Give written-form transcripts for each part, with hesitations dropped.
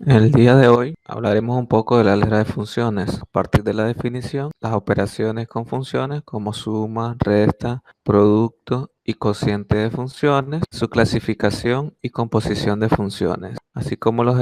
En el día de hoy hablaremos un poco del álgebra de funciones, a partir de la definición, las operaciones con funciones como suma, resta, producto y cociente de funciones, su clasificación y composición de funciones, así como los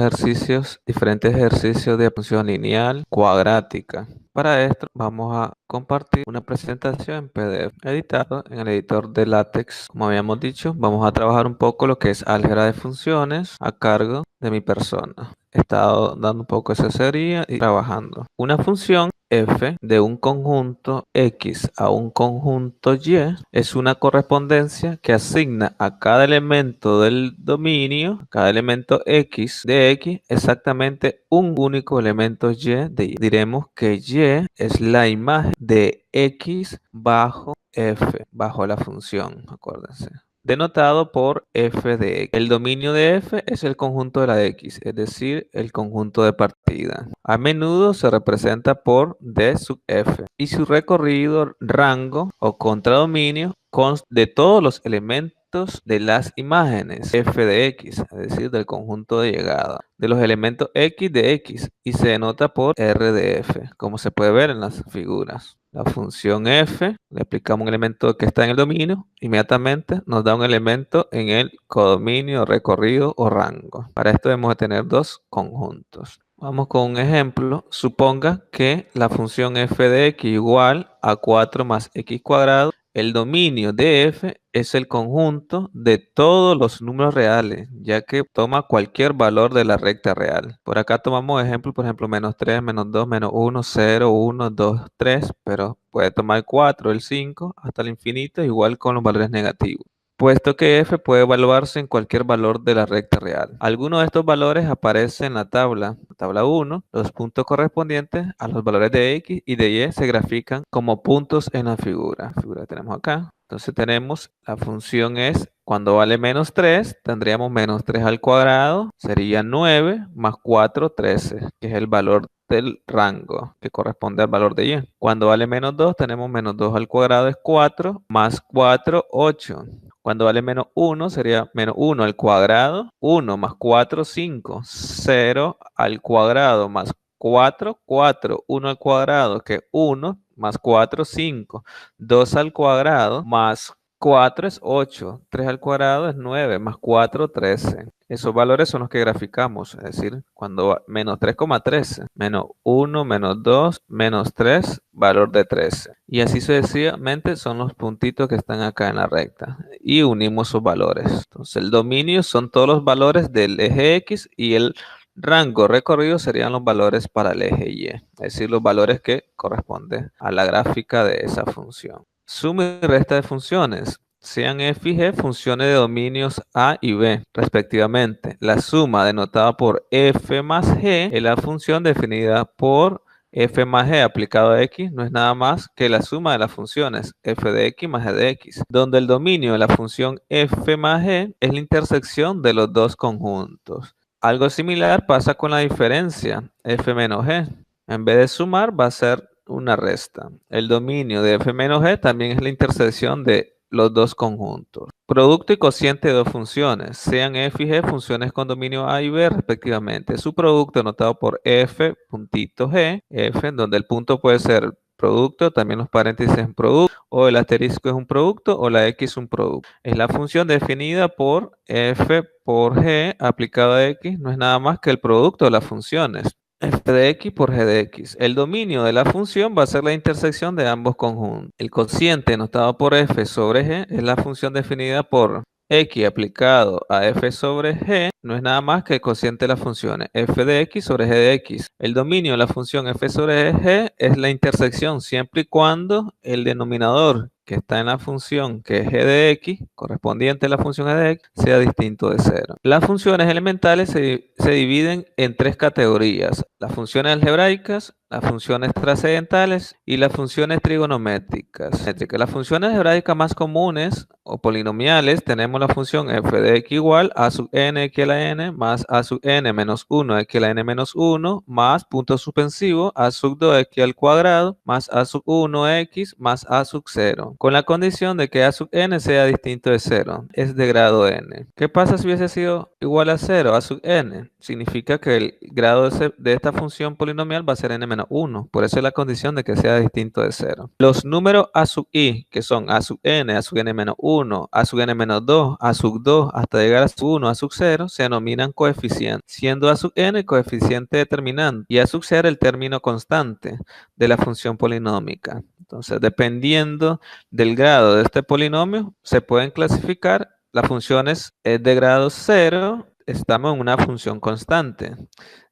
diferentes ejercicios de función lineal, cuadrática. Para esto vamos a compartir una presentación en PDF editado en el editor de LaTeX. Como habíamos dicho, vamos a trabajar un poco lo que es álgebra de funciones a cargo de mi persona. He estado dando un poco de asesoría y trabajando. Una función f de un conjunto X a un conjunto Y es una correspondencia que asigna a cada elemento del dominio, cada elemento X de X, exactamente un único elemento Y de Y. Diremos que Y es la imagen de X bajo f, bajo la función, acuérdense, denotado por f de x. El dominio de f es el conjunto de la x, es decir, el conjunto de partida. A menudo se representa por d sub f y su recorrido, rango o contradominio consta de todos los elementos de las imágenes f de x, es decir, del conjunto de llegada, de los elementos x de x, y se denota por r de f, como se puede ver en las figuras. La función f, le aplicamos un elemento que está en el dominio, inmediatamente nos da un elemento en el codominio, recorrido o rango. Para esto debemos de tener dos conjuntos. Vamos con un ejemplo. Suponga que la función f de x igual a 4 más x cuadrado. El dominio de f es el conjunto de todos los números reales, ya que toma cualquier valor de la recta real. Por acá tomamos ejemplo, por ejemplo, menos 3, menos 2, menos 1, 0, 1, 2, 3, pero puede tomar el 4, el 5, hasta el infinito, igual con los valores negativos, puesto que f puede evaluarse en cualquier valor de la recta real. Algunos de estos valores aparecen en la tabla 1. Los puntos correspondientes a los valores de x y de y se grafican como puntos en la figura. La figura que tenemos acá. Entonces tenemos, la función es, cuando vale menos 3, tendríamos menos 3 al cuadrado, sería 9 más 4, 13, que es el valor del rango, que corresponde al valor de y. Cuando vale menos 2, tenemos menos 2 al cuadrado es 4, más 4, 8. Cuando vale menos 1, sería menos 1 al cuadrado, 1 más 4, 5, 0 al cuadrado más 4, 4, 1 al cuadrado, que 1, más 4, 5, 2 al cuadrado, más 4 es 8, 3 al cuadrado es 9, más 4, 13. Esos valores son los que graficamos, es decir, cuando menos 3,13, menos 1, menos 2, menos 3, valor de 13. Y así sucesivamente son los puntitos que están acá en la recta. Y unimos sus valores. Entonces el dominio son todos los valores del eje X y el rango recorrido serían los valores para el eje Y, es decir, los valores que corresponden a la gráfica de esa función. Suma y resta de funciones. Sean f y g funciones de dominios a y b, respectivamente. La suma denotada por f más g es la función definida por f más g aplicado a x, no es nada más que la suma de las funciones f de x más g de x, donde el dominio de la función f más g es la intersección de los dos conjuntos. Algo similar pasa con la diferencia f menos g. En vez de sumar va a ser una resta. El dominio de f menos g también es la intersección de los dos conjuntos. Producto y cociente de dos funciones, sean f y g funciones con dominio a y b respectivamente. Su producto anotado por f puntito g, f, donde el punto puede ser producto, también los paréntesis en producto, o el asterisco es un producto, o la x es un producto. Es la función definida por f por g aplicado a x, no es nada más que el producto de las funciones f de x por g de x. El dominio de la función va a ser la intersección de ambos conjuntos. El cociente notado por f sobre g es la función definida por x aplicado a f sobre g, no es nada más que el cociente de las funciones f de x sobre g de x. El dominio de la función f sobre g es la intersección siempre y cuando el denominador que está en la función que es g de x, correspondiente a la función g de x, sea distinto de 0. Las funciones elementales se dividen en tres categorías: las funciones algebraicas, las funciones trascendentales y las funciones trigonométricas. Las funciones algebraicas más comunes o polinomiales tenemos la función f de x igual a sub n x a la n más a sub n menos 1 x a la n menos 1 más punto suspensivo a sub 2 x al cuadrado más a sub 1 x más a sub 0. con la condición de que a sub n sea distinto de 0, es de grado n. ¿Qué pasa si hubiese sido igual a 0, a sub n? Significa que el grado de esta función polinomial va a ser n menos 1, por eso es la condición de que sea distinto de 0. Los números a sub i, que son a sub n menos 1, a sub n menos 2, a sub 2, hasta llegar a sub 1, a sub 0, se denominan coeficientes, siendo a sub n el coeficiente determinante y a sub 0 el término constante de la función polinómica. Entonces, dependiendo del grado de este polinomio, se pueden clasificar las funciones de grado 0, estamos en una función constante.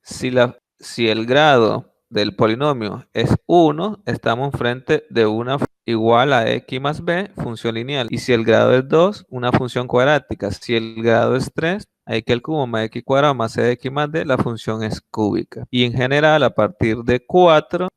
Si el grado del polinomio es 1, estamos frente de una igual a x más b, función lineal. Y si el grado es 2, una función cuadrática. Si el grado es 3, x al cubo más x cuadrado más x más d, la función es cúbica. Y en general, a partir de 4,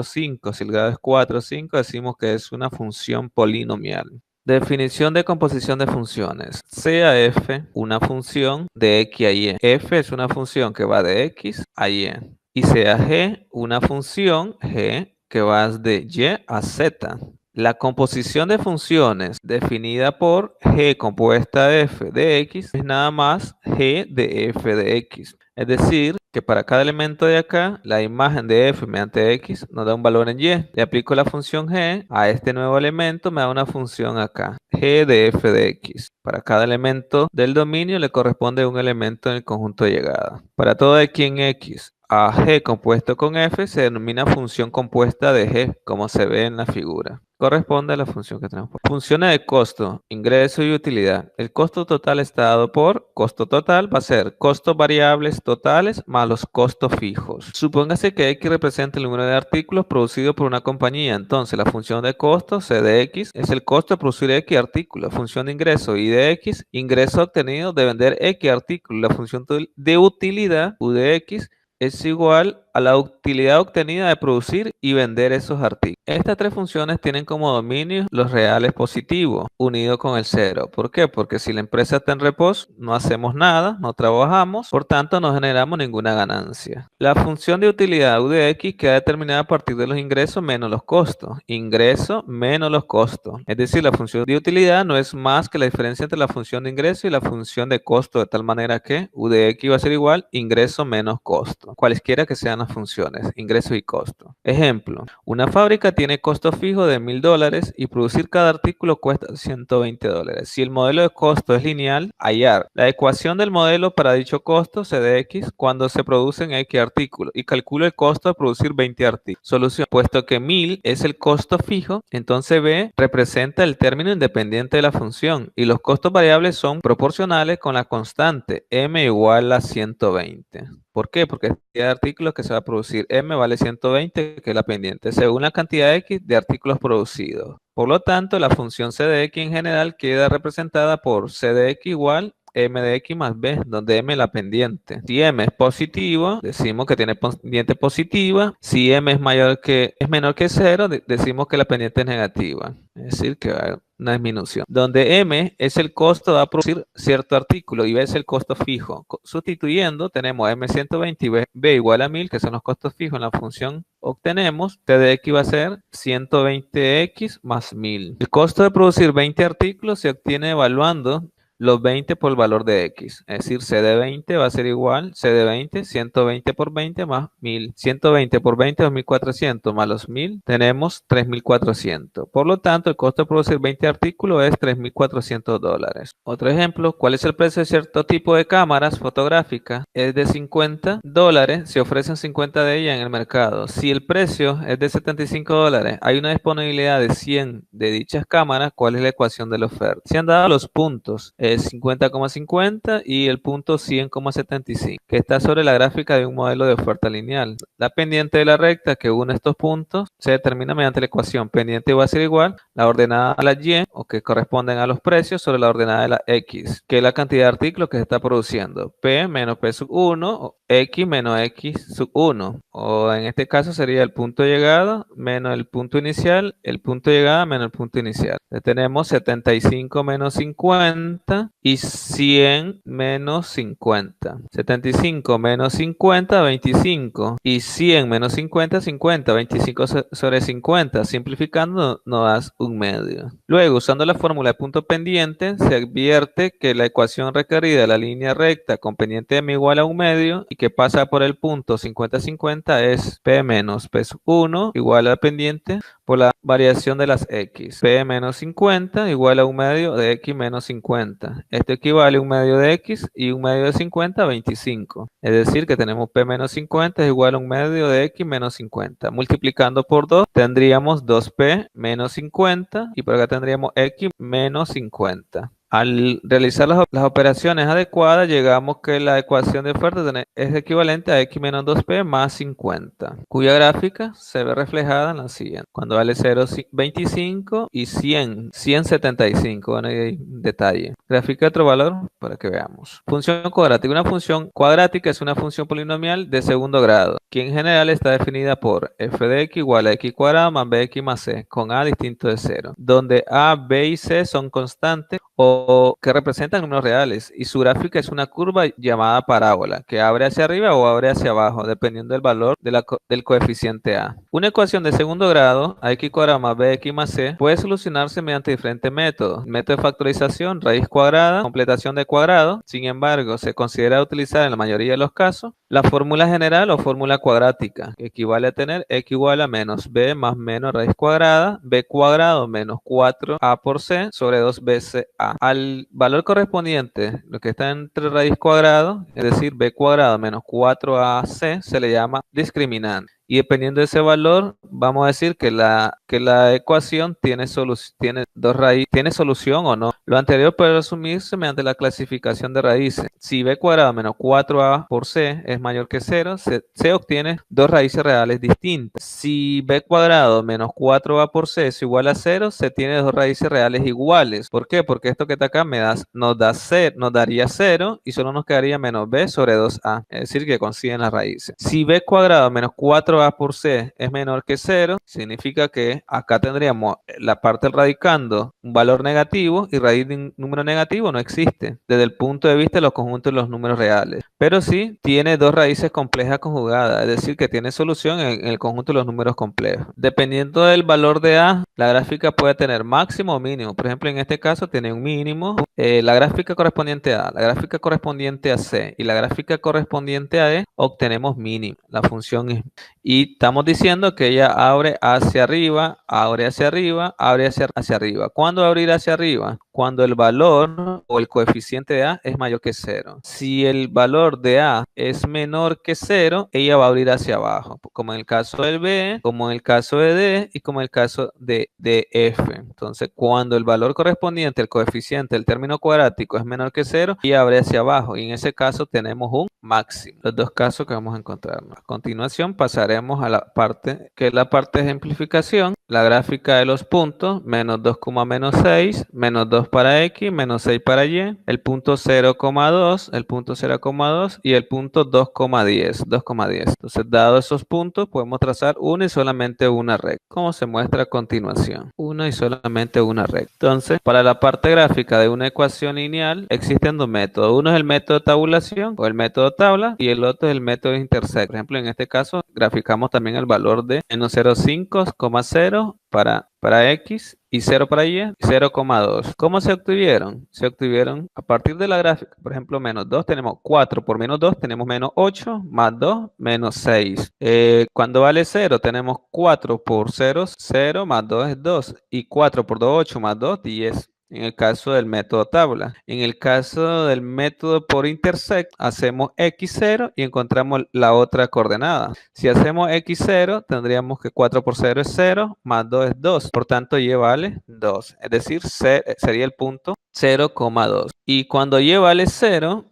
5, si el grado es 4 o 5, decimos que es una función polinomial. Definición de composición de funciones. Sea f una función de x a y. F es una función que va de x a y. Y sea g una función g que va de y a z. La composición de funciones definida por g compuesta de f de x es nada más g de f de x. Es decir, que para cada elemento de acá, la imagen de f mediante x nos da un valor en y. Le aplico la función g a este nuevo elemento, me da una función acá, g de f de x. Para cada elemento del dominio le corresponde un elemento en el conjunto de llegada. Para todo x en x a g compuesto con f se denomina función compuesta de g, como se ve en la figura. Corresponde a la función que tenemos. Funciones de costo, ingreso y utilidad. El costo total está dado por costo total, va a ser costos variables totales más los costos fijos. Supóngase que x representa el número de artículos producidos por una compañía. Entonces la función de costo, c de x, es el costo de producir x artículos. Función de ingreso, y de x, ingreso obtenido de vender x artículos. La función de utilidad, u de x, es igual a la utilidad obtenida de producir y vender esos artículos. Estas tres funciones tienen como dominio los reales positivos, unidos con el cero. ¿Por qué? Porque si la empresa está en reposo, no hacemos nada, no trabajamos, por tanto no generamos ninguna ganancia. La función de utilidad u de x queda determinada a partir de los ingresos menos los costos. Ingreso menos los costos. Es decir, la función de utilidad no es más que la diferencia entre la función de ingreso y la función de costo, de tal manera que u de x va a ser igual ingreso menos costo. Cualesquiera que sean las funciones, ingreso y costo. Ejemplo, una fábrica tiene costo fijo de $1000 y producir cada artículo cuesta $120. Si el modelo de costo es lineal, hallar la ecuación del modelo para dicho costo, C de x, cuando se producen X artículos y calculo el costo de producir 20 artículos. Solución, puesto que 1000 es el costo fijo, entonces B representa el término independiente de la función y los costos variables son proporcionales con la constante m igual a 120. ¿Por qué? Porque hay artículos que se va a producir. M vale 120, que es la pendiente, según la cantidad X de artículos producidos. Por lo tanto, la función c de x en general queda representada por c de x igual m de x más b, donde m es la pendiente. Si m es positivo, decimos que tiene pendiente positiva. Si m es menor que 0, decimos que la pendiente es negativa. Es decir, que hay una disminución. Donde m es el costo de producir cierto artículo y b es el costo fijo. Sustituyendo, tenemos m120 y b igual a 1000, que son los costos fijos en la función. Obtenemos t de x va a ser 120x más 1000. El costo de producir 20 artículos se obtiene evaluando los 20 por el valor de x. Es decir, c de 20 va a ser igual, c de 20, 120 por 20 más 1000. 120 por 20, 2400 más los 1000, tenemos 3400. Por lo tanto, el costo de producir 20 artículos es $3400. Otro ejemplo, ¿cuál es el precio de cierto tipo de cámaras fotográficas? Es de $50, se ofrecen 50 de ellas en el mercado. Si el precio es de $75, hay una disponibilidad de 100 de dichas cámaras, ¿cuál es la ecuación de la oferta? Se han dado los puntos. 50,50 y el punto 100,75, que está sobre la gráfica de un modelo de oferta lineal. La pendiente de la recta que une estos puntos se determina mediante la ecuación pendiente va a ser igual la ordenada a la y, o que corresponden a los precios, sobre la ordenada de la x, que es la cantidad de artículos que se está produciendo. P menos P sub 1, o x menos x sub 1, o en este caso sería el punto de llegada menos el punto inicial, el punto de llegada menos el punto inicial. Entonces tenemos 75 menos 50 50 y 100 menos 50. 75 menos 50, 25. Y 100 menos 50, 50. 25 sobre 50. Simplificando nos das 1/2. Luego, usando la fórmula de punto pendiente, se advierte que la ecuación requerida de la línea recta con pendiente m igual a 1/2 y que pasa por el punto 50, 50 es p menos p1 igual a la pendiente por la variación de las x. P menos 50 igual a 1/2 de x menos 50. Esto equivale a 1/2 de x y 1/2 de 50 a 25. Es decir, que tenemos P menos 50 es igual a 1/2 de x menos 50. Multiplicando por 2 tendríamos 2p menos 50 y por acá tendríamos x menos 50. Al realizar las operaciones adecuadas, llegamos que la ecuación de oferta es equivalente a x menos 2p más 50, cuya gráfica se ve reflejada en la siguiente. Cuando vale 0,25 y 100, 175. Bueno, ahí hay un detalle. Gráfica de otro valor para que veamos. Función cuadrática. Una función cuadrática es una función polinomial de segundo grado, que en general está definida por f de x igual a x cuadrado más bx más c, con a distinto de 0, donde a, b y c son constantes o que representan números reales, y su gráfica es una curva llamada parábola, que abre hacia arriba o abre hacia abajo, dependiendo del valor del coeficiente a. Una ecuación de segundo grado, ax cuadrado más bx más c, puede solucionarse mediante diferentes métodos. Método de factorización, raíz cuadrada, completación de cuadrado. Sin embargo, se considera utilizar en la mayoría de los casos la fórmula general o fórmula cuadrática, que equivale a tener x igual a menos b más menos raíz cuadrada, b cuadrado menos 4a por c sobre 2 veces a. Al valor correspondiente, lo que está entre raíz cuadrado, es decir, b cuadrado menos 4ac, se le llama discriminante. Y dependiendo de ese valor, vamos a decir que la ecuación tiene solución o no. Lo anterior puede resumirse mediante la clasificación de raíces. Si b cuadrado menos 4a por c es mayor que 0, se obtiene dos raíces reales distintas. Si b cuadrado menos 4a por c es igual a 0, se tiene dos raíces reales iguales. ¿Por qué? Porque esto que está acá nos daría 0 y solo nos quedaría menos b sobre 2a. Es decir, que consiguen las raíces. Si b cuadrado menos 4a por c es menor que 0, significa que acá tendríamos la parte del radicando un valor negativo y raíz de un número negativo no existe desde el punto de vista de los conjuntos de los números reales. Pero sí tiene dos raíces complejas conjugadas, es decir, que tiene solución en el conjunto de los números complejos. Dependiendo del valor de a, la gráfica puede tener máximo o mínimo. Por ejemplo, en este caso tiene un mínimo. La gráfica correspondiente a, la gráfica correspondiente a c y la gráfica correspondiente a d obtenemos mínimo. La función es... Y estamos diciendo que ella abre hacia arriba, abre hacia arriba, abre hacia arriba. ¿Cuándo va a abrir hacia arriba? Cuando el valor o el coeficiente de a es mayor que 0. Si el valor de a es menor que 0, ella va a abrir hacia abajo, como en el caso del b, como en el caso de d y como en el caso de f. Entonces, cuando el valor correspondiente al coeficiente del término cuadrático es menor que 0, ella abre hacia abajo y en ese caso tenemos un máximo. Los dos casos que vamos a encontrar. A continuación pasaremos a la parte que es la parte de ejemplificación. La gráfica de los puntos, menos 2, menos 6, menos 2 para x, menos 6 para y, el punto 0,2, el punto 0,2 y el punto 2,10, 2,10. Entonces, dados esos puntos, podemos trazar una y solamente una recta, como se muestra a continuación. Una y solamente una recta. Entonces, para la parte gráfica de una ecuación lineal, existen dos métodos. Uno es el método de tabulación o el método tabla y el otro es el método de intersect. Por ejemplo, en este caso, graficamos también el valor de menos 0,5,0 para x y 0 para y, 0,2. ¿Cómo se obtuvieron? Se obtuvieron a partir de la gráfica. Por ejemplo, menos 2 tenemos 4 por menos 2 tenemos menos 8, más 2, menos 6. Cuando vale 0 tenemos 4 por 0, 0, más 2 es 2. Y 4 por 2, 8, más 2, 10. En el caso del método tabla. En el caso del método por intersect, hacemos x0 y encontramos la otra coordenada. Si hacemos x0, tendríamos que 4 por 0 es 0, más 2 es 2. Por tanto, y vale 2. Es decir, sería el punto 0,2. Y cuando y vale 0,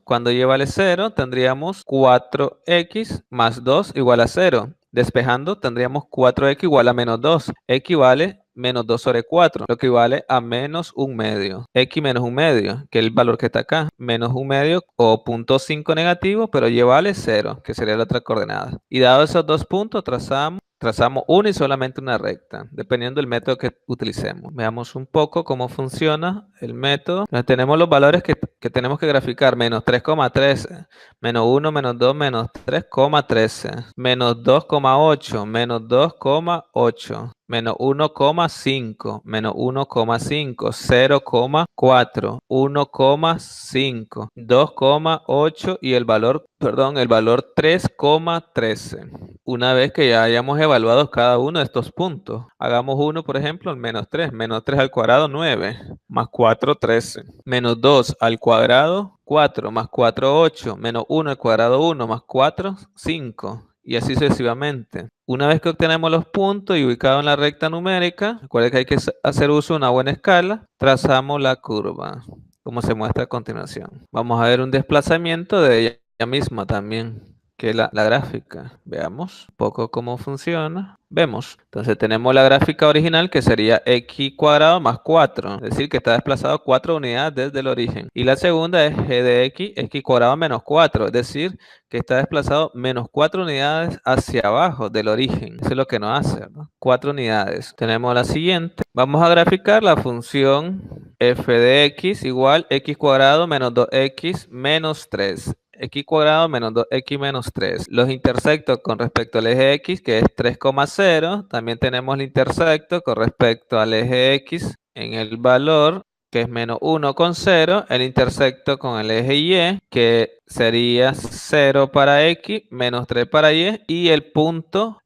tendríamos 4x más 2 igual a 0. Despejando, tendríamos 4x igual a menos 2. X vale menos 2 sobre 4, lo que equivale a menos 1/2. X menos 1/2, que es el valor que está acá. Menos 1/2 o 0,5 negativo, pero y vale 0, que sería la otra coordenada. Y dado esos dos puntos, trazamos trazamos una y solamente una recta, dependiendo del método que utilicemos. Veamos un poco cómo funciona el método. Entonces, tenemos los valores que tenemos que graficar: menos 3,13, menos 1, menos 2, menos 3,13, menos 2,8, menos 2,8, menos 1,5, menos 1,5, 0,4, 1,5, 2,8 y el valor 3,13. Una vez que ya hayamos evaluado cada uno de estos puntos, hagamos uno, por ejemplo, el menos 3 al cuadrado, 9, más 4, 13, menos 2 al cuadrado, 4, más 4, 8, menos 1 al cuadrado, 1, más 4, 5. Y así sucesivamente. Una vez que obtenemos los puntos y ubicados en la recta numérica, recuerden que hay que hacer uso de una buena escala, trazamos la curva, como se muestra a continuación. Vamos a ver un desplazamiento de ella misma también, que es la gráfica. Veamos un poco cómo funciona. Vemos, entonces tenemos la gráfica original, que sería x cuadrado más 4, es decir, que está desplazado 4 unidades desde el origen. Y la segunda es g de x cuadrado menos 4, es decir, que está desplazado menos 4 unidades hacia abajo del origen. Eso es lo que nos hace, ¿no? 4 unidades. Tenemos la siguiente. Vamos a graficar la función f de x igual x cuadrado menos 2x menos 3. X cuadrado menos 2x menos 3. Los intersectos con respecto al eje x, que es 3,0. También tenemos el intersecto con respecto al eje x en el valor, que es menos 1,0. El intersecto con el eje y, que sería 0 para x, menos 3 para y. Y el punto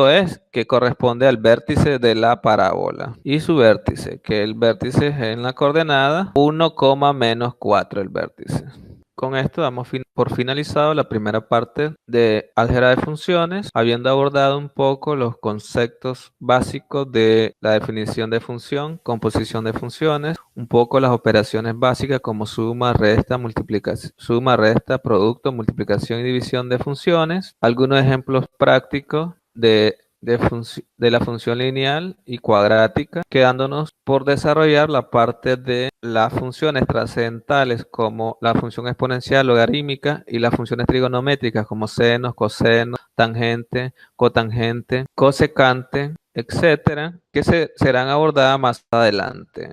es que corresponde al vértice de la parábola. Y su vértice, que el vértice es en la coordenada 1, menos 4 el vértice. Con esto damos por finalizado la primera parte de álgebra de funciones, habiendo abordado un poco los conceptos básicos de la definición de función, composición de funciones, un poco las operaciones básicas como suma, resta, multiplicación, suma, resta, producto, multiplicación y división de funciones, algunos ejemplos prácticos de la función lineal y cuadrática, quedándonos por desarrollar la parte de las funciones trascendentales como la función exponencial logarítmica y las funciones trigonométricas como seno, coseno, tangente, cotangente, cosecante, etcétera, que serán abordadas más adelante.